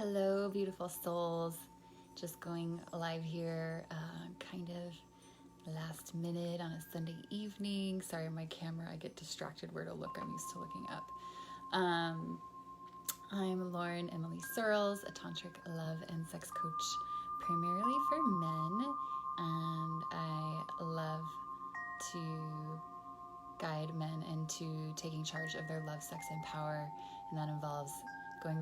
Hello, beautiful souls. Just going live here, kind of last minute on a Sunday evening. Sorry, my camera, I get distracted where to look. I'm used to looking up. I'm Lauren Emily Searles, a tantric love and sex coach primarily for men, and I love to guide men into taking charge of their love, sex, and power, and that involves going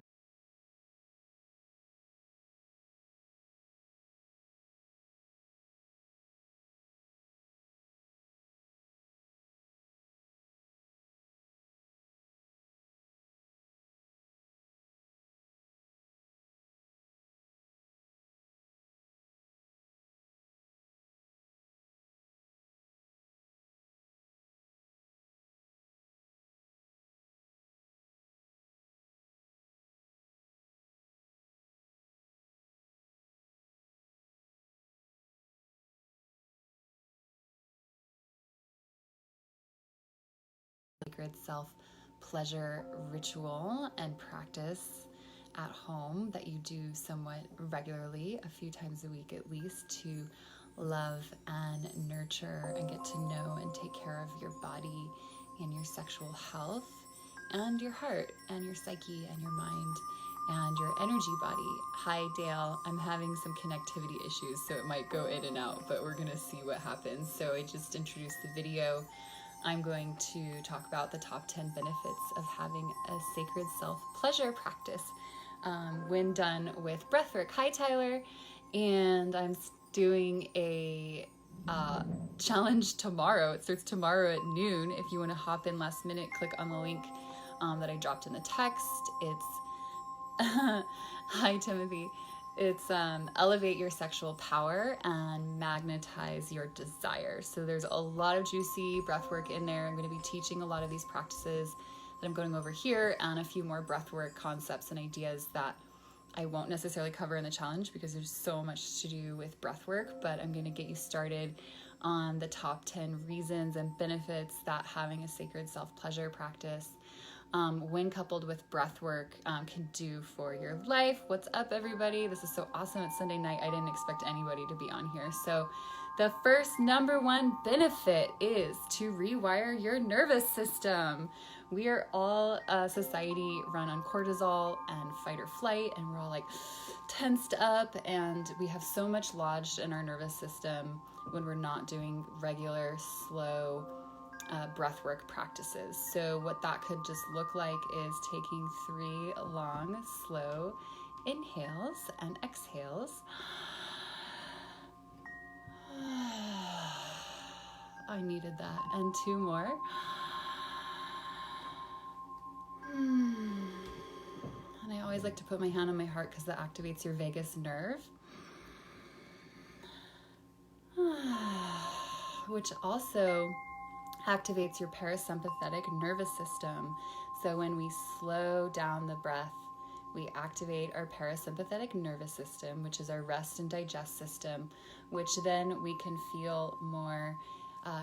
sacred self-pleasure ritual and practice at home that you do somewhat regularly, a few times a week at least, to love and nurture and get to know and take care of your body and your sexual health and your heart and your psyche and your mind and your energy body. Hi, Dale. I'm having some connectivity issues, so it might go in and out, but we're gonna see what happens. So I just introduced the video. I'm going to talk about the top 10 benefits of having a sacred self-pleasure practice when done with breathwork. Hi, Tyler. And I'm doing a challenge tomorrow. It starts tomorrow at noon. If you want to hop in last minute, click on the link that I dropped in the text. It's hi, Timothy. It's elevate your sexual power and magnetize your desire. So there's a lot of juicy breathwork in there. I'm going to be teaching a lot of these practices that I'm going over here and a few more breathwork concepts and ideas that I won't necessarily cover in the challenge because there's so much to do with breathwork, but I'm going to get you started on the top 10 reasons and benefits that having a sacred self-pleasure practice when coupled with breath work can do for your life. What's up, everybody? This is so awesome. It's Sunday night. I didn't expect anybody to be on here. So the first number one benefit is to rewire your nervous system. We are all a society run on cortisol and fight or flight, and we're all like tensed up, and we have so much lodged in our nervous system when we're not doing regular, slow, breathwork practices. So what that could just look like is taking 3 long, slow inhales and exhales. I needed that. And 2 more. And I always like to put my hand on my heart because that activates your vagus nerve. Which also activates your parasympathetic nervous system. So when we slow down the breath, we activate our parasympathetic nervous system, which is our rest and digest system, which then we can feel more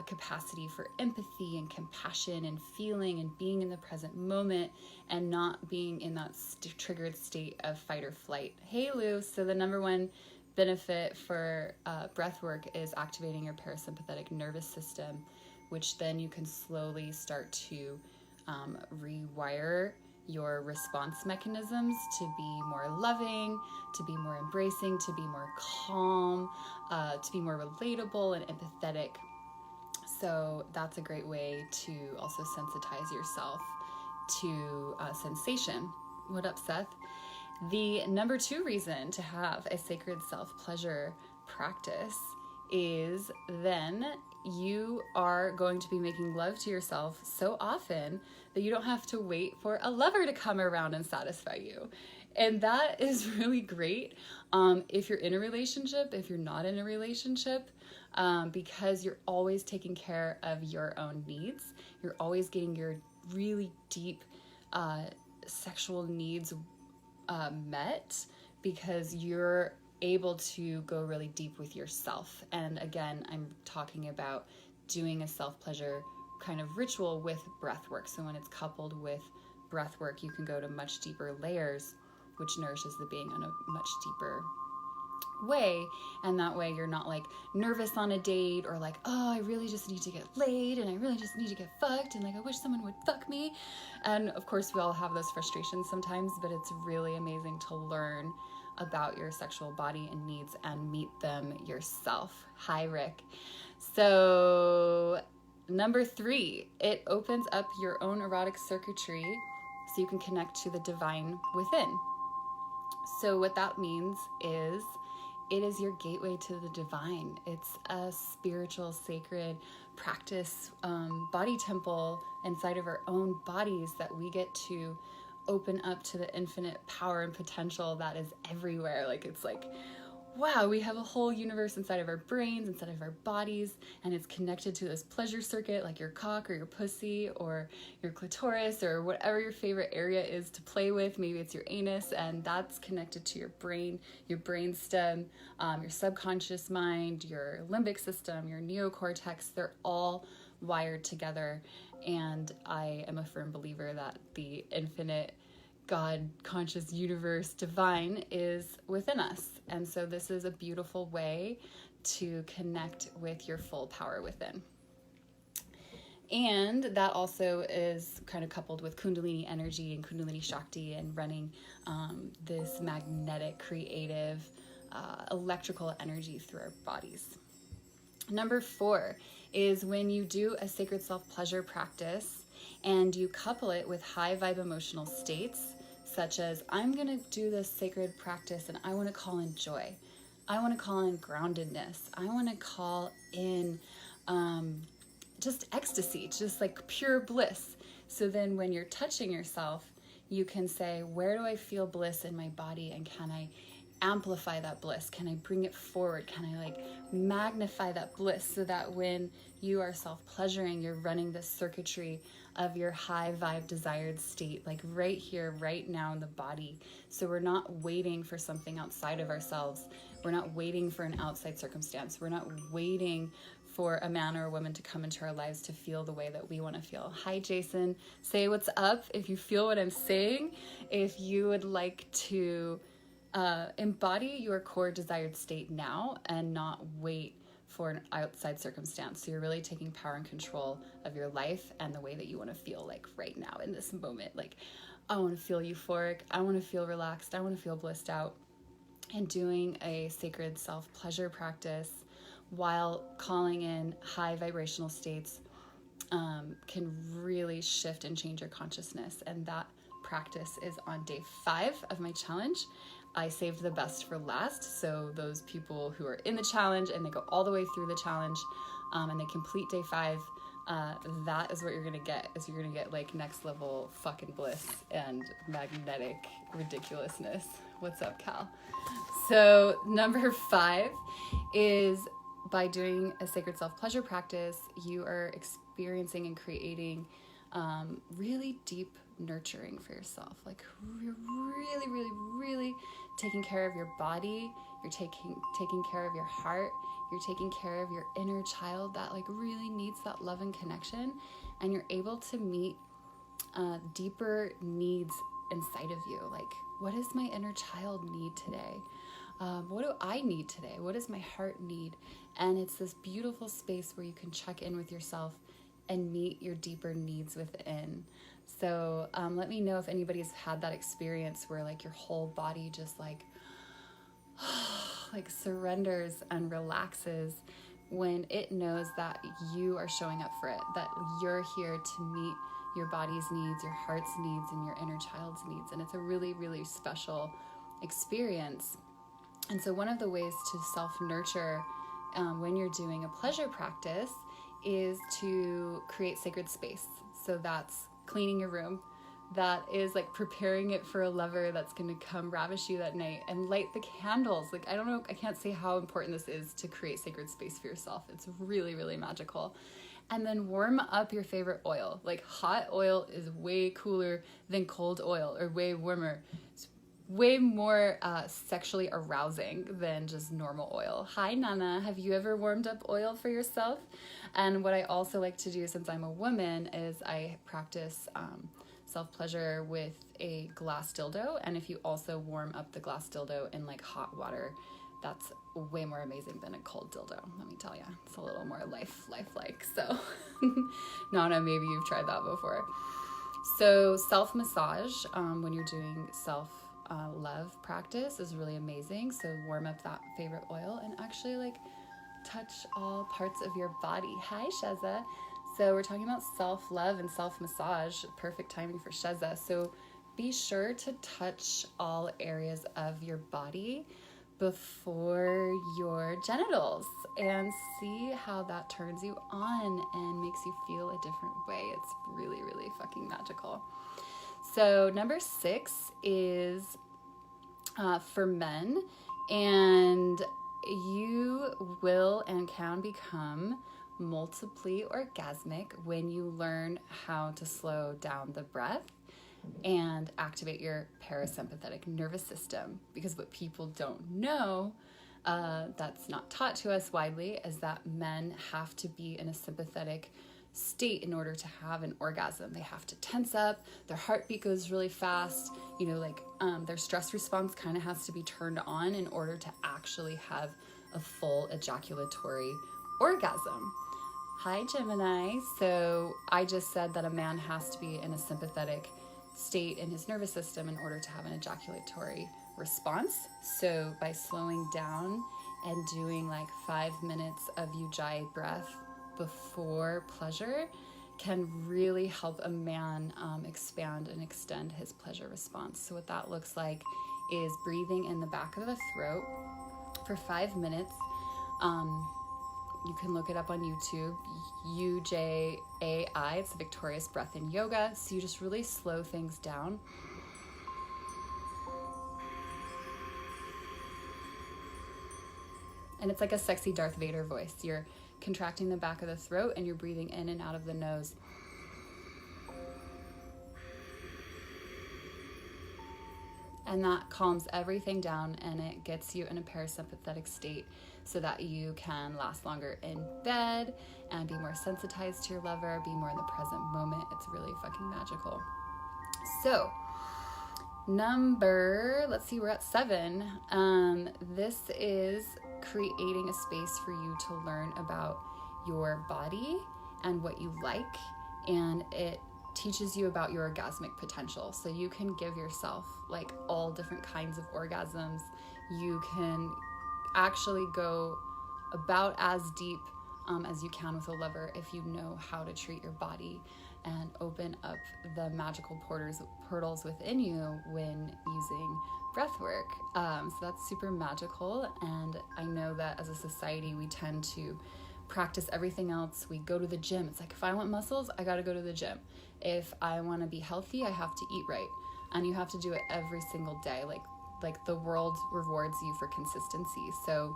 capacity for empathy and compassion and feeling and being in the present moment and not being in that triggered state of fight or flight. Hey, Lou. So the number one benefit for breath work is activating your parasympathetic nervous system, which then you can slowly start to rewire your response mechanisms to be more loving, to be more embracing, to be more calm, to be more relatable and empathetic. So that's a great way to also sensitize yourself to sensation. What up, Seth? The number 2 reason to have a sacred self-pleasure practice is then you are going to be making love to yourself so often that you don't have to wait for a lover to come around and satisfy you. And that is really great if you're in a relationship, if you're not in a relationship, because you're always taking care of your own needs. You're always getting your really deep sexual needs met because you're able to go really deep with yourself. And again, I'm talking about doing a self-pleasure kind of ritual with breath work. So when it's coupled with breath work, you can go to much deeper layers which nourishes the being on a much deeper way. And that way you're not like nervous on a date, or like, oh, I really just need to get laid and I really just need to get fucked and like I wish someone would fuck me. And of course we all have those frustrations sometimes, but it's really amazing to learn about your sexual body and needs and meet them yourself. Hi, Rick. So number 3, it opens up your own erotic circuitry so you can connect to the divine within. So what that means is it is your gateway to the divine. It's a spiritual, sacred practice, body temple inside of our own bodies that we get to open up to the infinite power and potential that is everywhere. Like, it's like, wow, we have a whole universe inside of our brains, inside of our bodies, and it's connected to this pleasure circuit, like your cock or your pussy or your clitoris or whatever your favorite area is to play with. Maybe it's your anus, and that's connected to your brain stem, your subconscious mind, your limbic system, your neocortex. They're all wired together, and I am a firm believer that the infinite God, conscious universe, divine is within us. And so this is a beautiful way to connect with your full power within. And that also is kind of coupled with Kundalini energy and Kundalini Shakti and running this magnetic, creative, electrical energy through our bodies. Number 4 is when you do a sacred self-pleasure practice and you couple it with high vibe emotional states, such as, I'm going to do this sacred practice and I want to call in joy. I want to call in groundedness. I want to call in just ecstasy, just like pure bliss. So then when you're touching yourself, you can say, where do I feel bliss in my body, and can I amplify that bliss? Can I bring it forward? Can I like magnify that bliss so that when you are self-pleasuring, you're running this circuitry of your high vibe desired state, like right here, right now in the body. So we're not waiting for something outside of ourselves. We're not waiting for an outside circumstance. We're not waiting for a man or a woman to come into our lives to feel the way that we want to feel. Hi, Jason. Say what's up if you feel what I'm saying. If you would like to embody your core desired state now and not wait for an outside circumstance. So you're really taking power and control of your life and the way that you want to feel like right now in this moment. Like, I want to feel euphoric. I want to feel relaxed. I want to feel blissed out. And doing a sacred self-pleasure practice while calling in high vibrational states can really shift and change your consciousness. And that practice is on day 5 of my challenge. I saved the best for last, so those people who are in the challenge and they go all the way through the challenge and they complete day 5, that is what you're gonna get. Is you're gonna get like next level fucking bliss and magnetic ridiculousness. What's up, Cal? So number 5 is, by doing a sacred self-pleasure practice, you are experiencing and creating really deep nurturing for yourself. Like, you're really, really, really taking care of your body. You're taking care of your heart. You're taking care of your inner child that like really needs that love and connection. And you're able to meet deeper needs inside of you. Like, what does my inner child need today? What do I need today? What does my heart need? And it's this beautiful space where you can check in with yourself and meet your deeper needs within. So let me know if anybody's had that experience where like your whole body just like like surrenders and relaxes when it knows that you are showing up for it, that you're here to meet your body's needs, your heart's needs, and your inner child's needs. And it's a really, really special experience. And so one of the ways to self-nurture when you're doing a pleasure practice is to create sacred space. So that's cleaning your room. That is like preparing it for a lover that's going to come ravish you that night, and light the candles. Like, I don't know, I can't say how important this is to create sacred space for yourself. It's really, really magical. And then warm up your favorite oil. Like, hot oil is way cooler than cold oil, or way warmer. It's way more sexually arousing than just normal oil. Hi, Nana. Have you ever warmed up oil for yourself? And what I also like to do, since I'm a woman, is I practice self-pleasure with a glass dildo. And if you also warm up the glass dildo in like hot water, that's way more amazing than a cold dildo, let me tell you. It's a little more lifelike. So Nana, maybe you've tried that before. So self-massage, when you're doing self-love practice, is really amazing. So warm up that favorite oil and actually like touch all parts of your body. Hi, Sheza. So we're talking about self-love and self-massage. Perfect timing for Sheza. So be sure to touch all areas of your body before your genitals and see how that turns you on and makes you feel a different way. It's really, really fucking magical. So number 6 is for men, and you will and can become multiply orgasmic when you learn how to slow down the breath and activate your parasympathetic nervous system. Because what people don't know, that's not taught to us widely, is that men have to be in a sympathetic state in order to have an orgasm. They have to tense up, their heartbeat goes really fast, their stress response kind of has to be turned on in order to actually have a full ejaculatory orgasm. Hi, Gemini. So I just said that a man has to be in a sympathetic state in his nervous system in order to have an ejaculatory response. So by slowing down and doing like 5 minutes of Ujjayi breath before pleasure can really help a man expand and extend his pleasure response. So what that looks like is breathing in the back of the throat for 5 minutes. You can look it up on YouTube, UJAI, it's the Victorious Breath in Yoga. So you just really slow things down. And it's like a sexy Darth Vader voice. You're contracting the back of the throat and you're breathing in and out of the nose. And that calms everything down and it gets you in a parasympathetic state so that you can last longer in bed and be more sensitized to your lover, be more in the present moment. It's really fucking magical. So let's see, we're at 7. This is creating a space for you to learn about your body and what you like, and it teaches you about your orgasmic potential. So you can give yourself like all different kinds of orgasms. You can actually go about as deep as you can with a lover if you know how to treat your body and open up the magical portals within you when using breath work. So that's super magical. And I know that as a society, we tend to practice everything else. We go to the gym. It's like, if I want muscles, I got to go to the gym. If I want to be healthy, I have to eat right. And you have to do it every single day. Like the world rewards you for consistency. So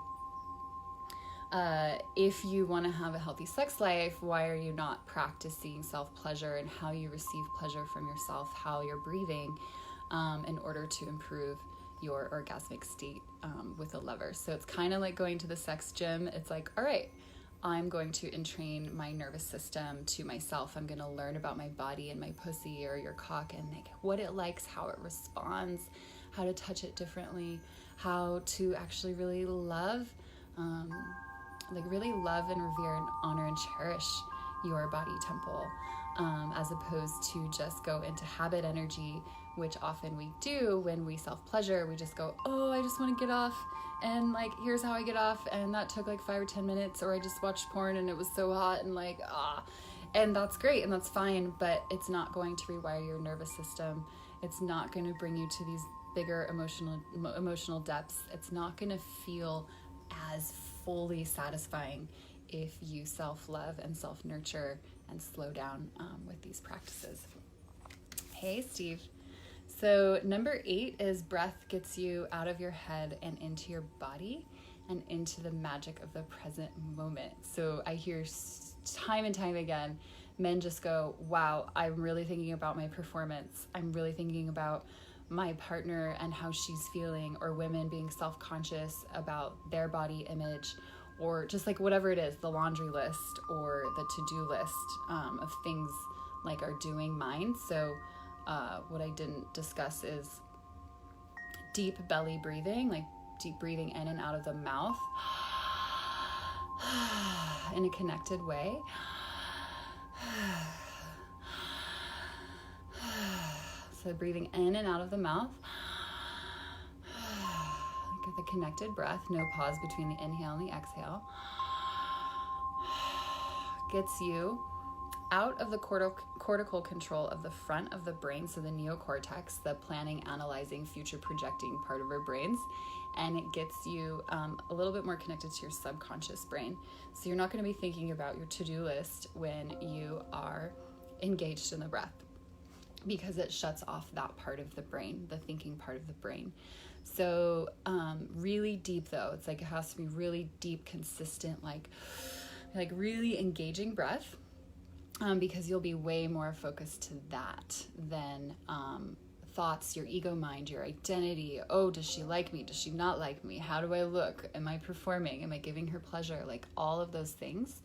if you want to have a healthy sex life, why are you not practicing self-pleasure and how you receive pleasure from yourself, how you're breathing, in order to improve your orgasmic state with a lover? So it's kind of like going to the sex gym. It's like, all right, I'm going to entrain my nervous system to myself. I'm going to learn about my body and my pussy or your cock and like what it likes, how it responds, how to touch it differently, how to actually really love and revere and honor and cherish your body temple, as opposed to just go into habit energy, which often we do when we self-pleasure. We just go, oh, I just want to get off, and like, here's how I get off, and that took like 5 or 10 minutes, or I just watched porn and it was so hot, and like, and that's great and that's fine, but it's not going to rewire your nervous system. It's not going to bring you to these bigger emotional depths. It's not going to feel as fully satisfying if you self-love and self-nurture and slow down with these practices. Hey, Steve. So number 8 is breath gets you out of your head and into your body and into the magic of the present moment. So I hear time and time again, men just go, wow, I'm really thinking about my performance. I'm really thinking about my partner and how she's feeling, or women being self-conscious about their body image, or just like whatever it is, the laundry list or the to-do list of things like are doing mine. So what I didn't discuss is deep belly breathing, like deep breathing in and out of the mouth in a connected way. So breathing in and out of the mouth, like the connected breath, no pause between the inhale and the exhale, gets you out of the cortical control of the front of the brain, so the neocortex, the planning, analyzing, future projecting part of our brains, and it gets you a little bit more connected to your subconscious brain. So you're not going to be thinking about your to-do list when you are engaged in the breath, because it shuts off that part of the brain, the thinking part of the brain. So really deep though, it's like it has to be really deep, consistent, like really engaging breath. Because you'll be way more focused to that than thoughts, your ego mind, your identity. Oh, does she like me? Does she not like me? How do I look? Am I performing? Am I giving her pleasure? Like all of those things.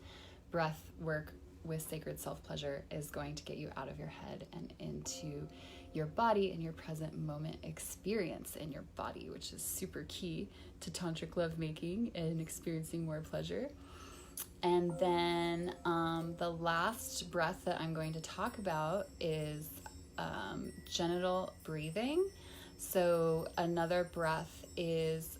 Breath work with sacred self-pleasure is going to get you out of your head and into your body and your present moment experience in your body, which is super key to tantric lovemaking and experiencing more pleasure. And then the last breath that I'm going to talk about is genital breathing. So another breath is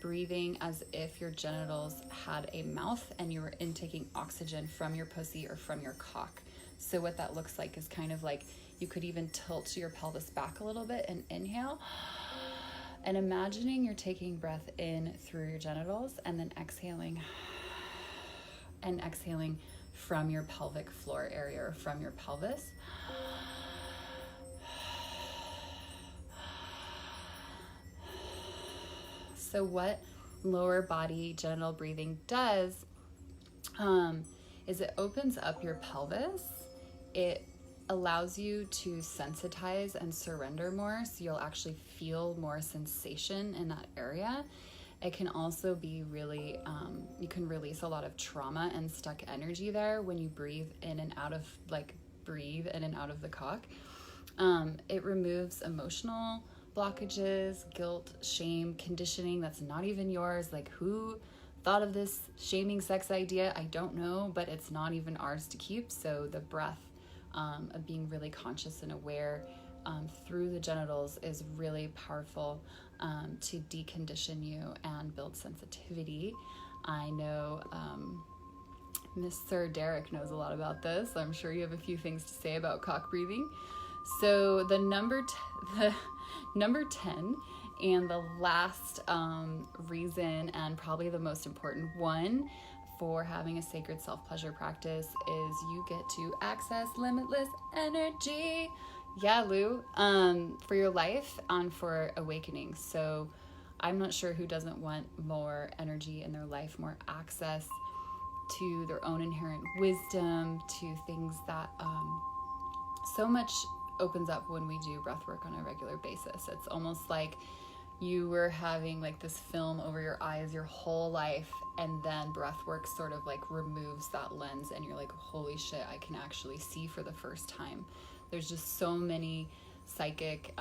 breathing as if your genitals had a mouth and you were intaking oxygen from your pussy or from your cock. So what that looks like is kind of like you could even tilt your pelvis back a little bit and inhale. And imagining you're taking breath in through your genitals and then exhaling from your pelvic floor area or from your pelvis. So what lower body genital breathing does is it opens up your pelvis. It allows you to sensitize and surrender more, so you'll actually feel more sensation in that area. It can also be really, you can release a lot of trauma and stuck energy there when you breathe in and out of the cock. It removes emotional blockages, guilt, shame, conditioning that's not even yours. Like, who thought of this shaming sex idea? I don't know, but it's not even ours to keep. So the breath of being really conscious and aware through the genitals is really powerful to decondition you and build sensitivity. I know Miss Sir Derek knows a lot about this. I'm sure you have a few things to say about cock breathing. So the number 10 and the last reason, and probably the most important one for having a sacred self-pleasure practice, is you get to access limitless energy. Yeah, Lou, for your life and for awakening. So I'm not sure who doesn't want more energy in their life, more access to their own inherent wisdom, to things that so much opens up when we do breath work on a regular basis. It's almost like you were having like this film over your eyes your whole life, and then breath work sort of like removes that lens and you're like, holy shit, I can actually see for the first time. There's just so many psychic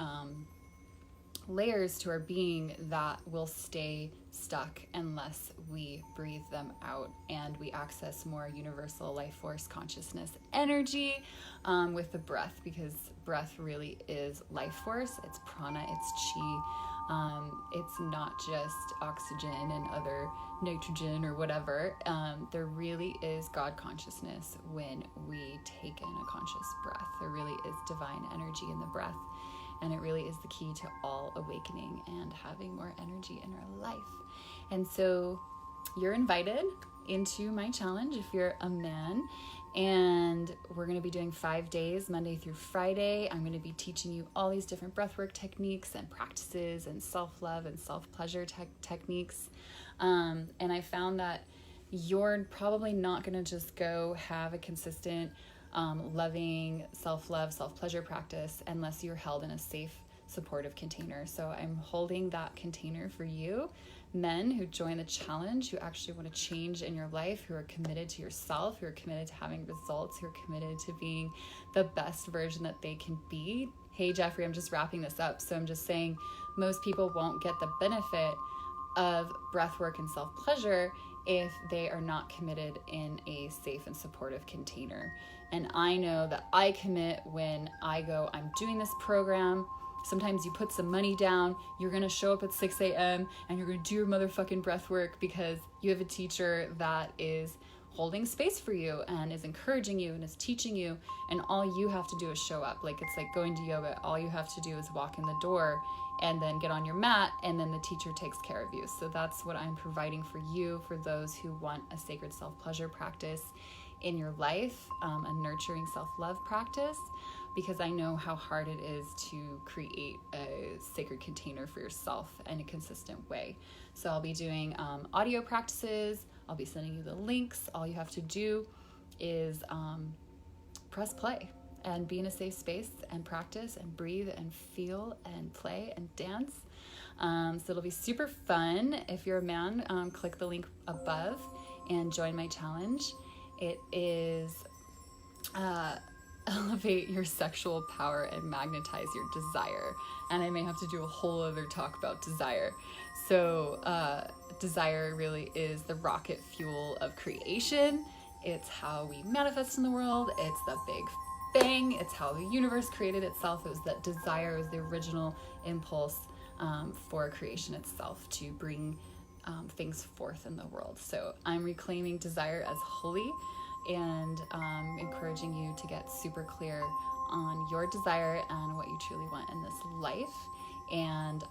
layers to our being that will stay stuck unless we breathe them out and we access more universal life force consciousness energy with the breath, because breath really is life force. It's prana, it's chi. It's not just oxygen and other nitrogen or whatever. There really is God consciousness when we take in a conscious breath. There really is divine energy in the breath, and it really is the key to all awakening and having more energy in our life. And so you're invited into my challenge if you're a man, and we're going to be doing 5 days, Monday through Friday. I'm going to be teaching you all these different breathwork techniques and practices and self-love and self-pleasure techniques. And I found that you're probably not going to just go have a consistent, loving self-love, self-pleasure practice unless you're held in a safe, supportive container. So I'm holding that container for you, men who join the challenge, who actually want to change in your life, who are committed to yourself, who are committed to having results, who are committed to being the best version that they can be, hey, Jeffrey, I'm just wrapping this up. So I'm just saying most people won't get the benefit of breath work and self-pleasure if they are not committed in a safe and supportive container. And I know that I commit when I go, I'm doing this program. Sometimes you put some money down, you're gonna show up at 6 a.m. and you're gonna do your motherfucking breath work because you have a teacher that is holding space for you and is encouraging you and is teaching you, and all you have to do is show up. Like, it's like going to yoga. All you have to do is walk in the door and then get on your mat, and then the teacher takes care of you. So that's what I'm providing for you, for those who want a sacred self-pleasure practice in your life, a nurturing self-love practice, because I know how hard it is to create a sacred container for yourself in a consistent way. So I'll be doing audio practices. I'll be sending you the links. All you have to do is press play and be in a safe space and practice and breathe and feel and play and dance. So it'll be super fun. If you're a man, click the link above and join my challenge. It is elevate your sexual power and magnetize your desire. And I may have to do a whole other talk about desire. So desire really is the rocket fuel of creation. It's how we manifest in the world. It's the big bang. It's how the universe created itself. It was that desire was the original impulse for creation itself, to bring things forth in the world. So I'm reclaiming desire as holy and encouraging you to get super clear on your desire and what you truly want in this life. And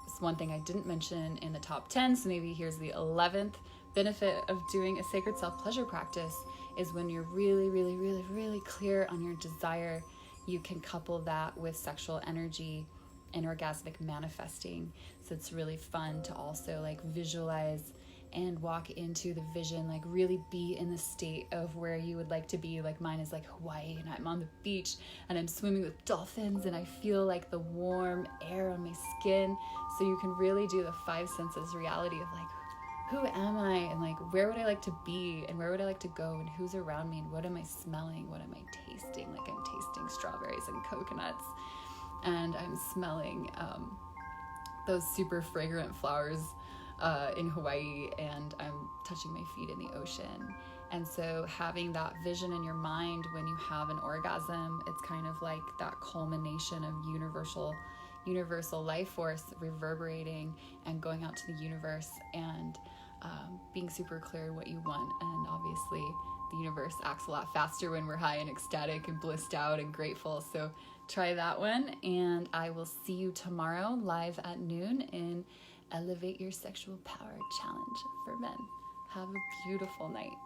it's one thing I didn't mention in the top 10, so maybe here's the 11th benefit of doing a sacred self-pleasure practice, is when you're really, really, really, really clear on your desire, you can couple that with sexual energy and orgasmic manifesting. So it's really fun to also like visualize and walk into the vision, like really be in the state of where you would like to be. Like mine is like Hawaii, and I'm on the beach and I'm swimming with dolphins and I feel like the warm air on my skin. So you can really do the five senses reality of like, who am I, and like where would I like to be, and where would I like to go, and who's around me, and what am I smelling, what am I tasting. Like I'm tasting strawberries and coconuts, and I'm smelling those super fragrant flowers in Hawaii, and I'm touching my feet in the ocean. And so having that vision in your mind when you have an orgasm, it's kind of like that culmination of universal life force reverberating and going out to the universe and being super clear what you want. And obviously the universe acts a lot faster when we're high and ecstatic and blissed out and grateful. So try that one, and I will see you tomorrow live at noon in Elevate Your Sexual Power Challenge for Men. Have a beautiful night.